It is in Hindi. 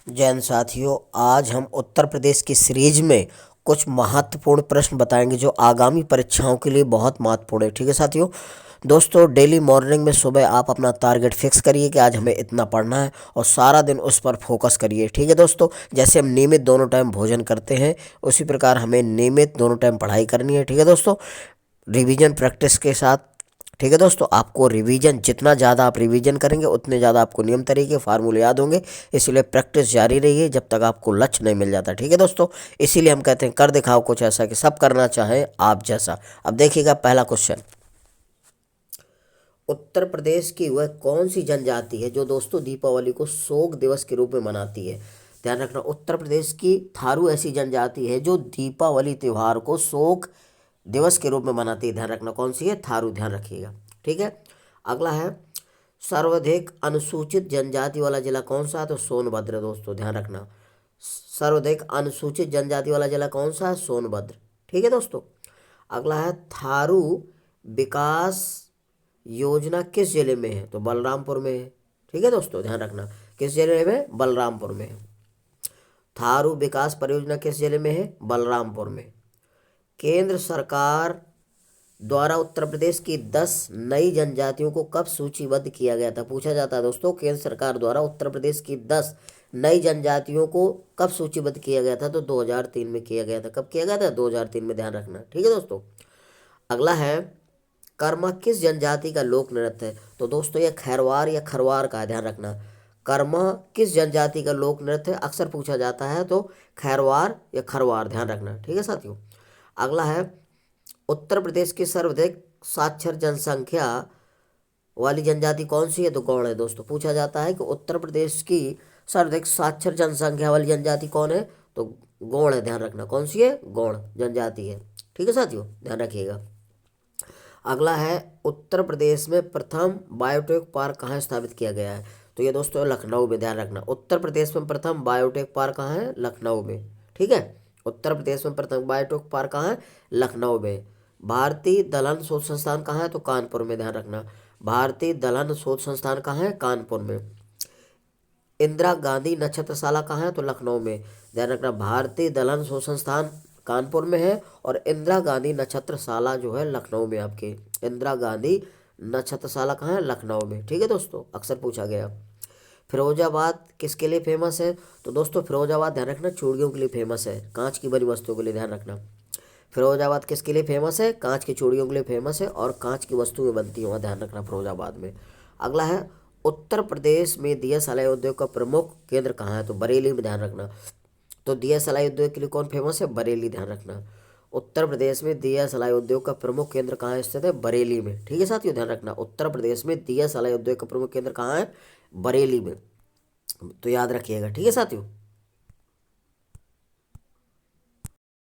जैन साथियों, आज हम उत्तर प्रदेश की सीरीज में कुछ महत्वपूर्ण प्रश्न बताएंगे जो आगामी परीक्षाओं के लिए बहुत महत्वपूर्ण है। ठीक है साथियों। दोस्तों, डेली मॉर्निंग में सुबह आप अपना टारगेट फिक्स करिए कि आज हमें इतना पढ़ना है और सारा दिन उस पर फोकस करिए। ठीक है दोस्तों। जैसे हम नियमित दोनों टाइम भोजन करते हैं, उसी प्रकार हमें नियमित दोनों टाइम पढ़ाई करनी है। ठीक है दोस्तों, रिवीजन प्रैक्टिस के साथ। ठीक है दोस्तों, आपको रिवीजन जितना ज़्यादा आप रिवीजन करेंगे उतने ज़्यादा आपको नियम तरीके फार्मूले याद होंगे। इसलिए प्रैक्टिस जारी रहिए जब तक आपको लक्ष्य नहीं मिल जाता। ठीक है दोस्तों, इसीलिए हम कहते हैं कर दिखाओ कुछ ऐसा कि सब करना चाहें आप जैसा। अब देखिएगा पहला क्वेश्चन, उत्तर प्रदेश की वह कौन सी जनजाति है जो दोस्तों दीपावली को शोक दिवस के रूप में मनाती है। ध्यान रखना, उत्तर प्रदेश की थारू ऐसी जनजाति है जो दीपावली त्यौहार को शोक दिवस के रूप में मनाती है। ध्यान रखना कौन सी है, थारू। ध्यान रखिएगा। ठीक है। अगला है, सर्वाधिक अनुसूचित जनजाति वाला जिला कौन सा है, तो सोनभद्र। दोस्तों ध्यान रखना, सर्वाधिक अनुसूचित जनजाति वाला जिला कौन सा है, सोनभद्र। ठीक है दोस्तों। अगला है, थारू विकास योजना किस जिले में है, तो बलरामपुर में है। ठीक है दोस्तों, ध्यान रखना किस जिले में, बलरामपुर में है। थारू विकास परियोजना किस जिले में है, बलरामपुर में। केंद्र सरकार द्वारा उत्तर प्रदेश की 10 नई जनजातियों को कब सूचीबद्ध किया गया था, पूछा जाता है दोस्तों। केंद्र सरकार द्वारा उत्तर प्रदेश की 10 नई जनजातियों को कब सूचीबद्ध किया गया था, तो 2003 में किया गया था। कब किया गया था, 2003 में। ध्यान रखना। ठीक है दोस्तों। अगला है, कर्मा किस जनजाति का लोक नृत्य है, तो दोस्तों यह खैरवार या खरवार का है। ध्यान रखना, कर्मा किस जनजाति का लोक नृत्य है, अक्सर पूछा जाता है, तो खैरवार या खरवार। ध्यान रखना। ठीक है साथियों। अगला है, उत्तर प्रदेश की सर्वाधिक साक्षर जनसंख्या वाली जनजाति कौन सी है, तो गौड़ है। दोस्तों पूछा जाता है कि उत्तर प्रदेश की सर्वाधिक साक्षर जनसंख्या वाली जनजाति कौन है, तो गौड़ है। ध्यान रखना कौन सी है, गौड़ जनजाति है। ठीक है साथियों, ध्यान रखिएगा। अगला है, उत्तर प्रदेश में प्रथम बायोटेक पार्क कहाँ स्थापित किया गया है, तो ये दोस्तों लखनऊ में। ध्यान रखना, उत्तर प्रदेश में प्रथम बायोटेक पार्क कहाँ है, लखनऊ में। ठीक है, उत्तर प्रदेश में प्रथम बायोटेक पार्क कहाँ है, लखनऊ में। भारतीय दलहन शोध संस्थान कहाँ है, तो कानपुर में। ध्यान रखना, भारतीय दलहन शोध संस्थान कहाँ है, कानपुर में। इंदिरा गांधी नक्षत्रशाला कहाँ है, तो लखनऊ में। ध्यान रखना, भारतीय दलहन शोध संस्थान कानपुर में है और इंदिरा गांधी नक्षत्रशाला जो है लखनऊ में आपके। इंदिरा गांधी नक्षत्रशाला कहाँ है, लखनऊ में। ठीक है दोस्तों, अक्सर पूछा गया। फिरोजाबाद किसके लिए फेमस है, तो दोस्तों फिरोजाबाद ध्यान रखना चूड़ियों के लिए फेमस है, कांच की बनी वस्तुओं के लिए। ध्यान रखना, फिरोजाबाद किसके लिए फेमस है, कांच की चूड़ियों के लिए फेमस है और कांच की वस्तुएं बनती हैं वहाँ। ध्यान रखना फिरोजाबाद में। अगला है, उत्तर प्रदेश में दिया सलाई उद्योग का प्रमुख केंद्र कहाँ है, तो बरेली में। ध्यान रखना, तो दिया सलाई उद्योग के लिए कौन फेमस है, बरेली। ध्यान रखना, उत्तर प्रदेश में दिया सलाई उद्योग का प्रमुख केंद्र कहाँ स्थित है, बरेली में। ठीक है साथियों, ध्यान रखना, उत्तर प्रदेश में दिया सलाई उद्योग का प्रमुख केंद्र कहाँ है, बरेली में। तो याद रखिएगा। ठीक है साथियों।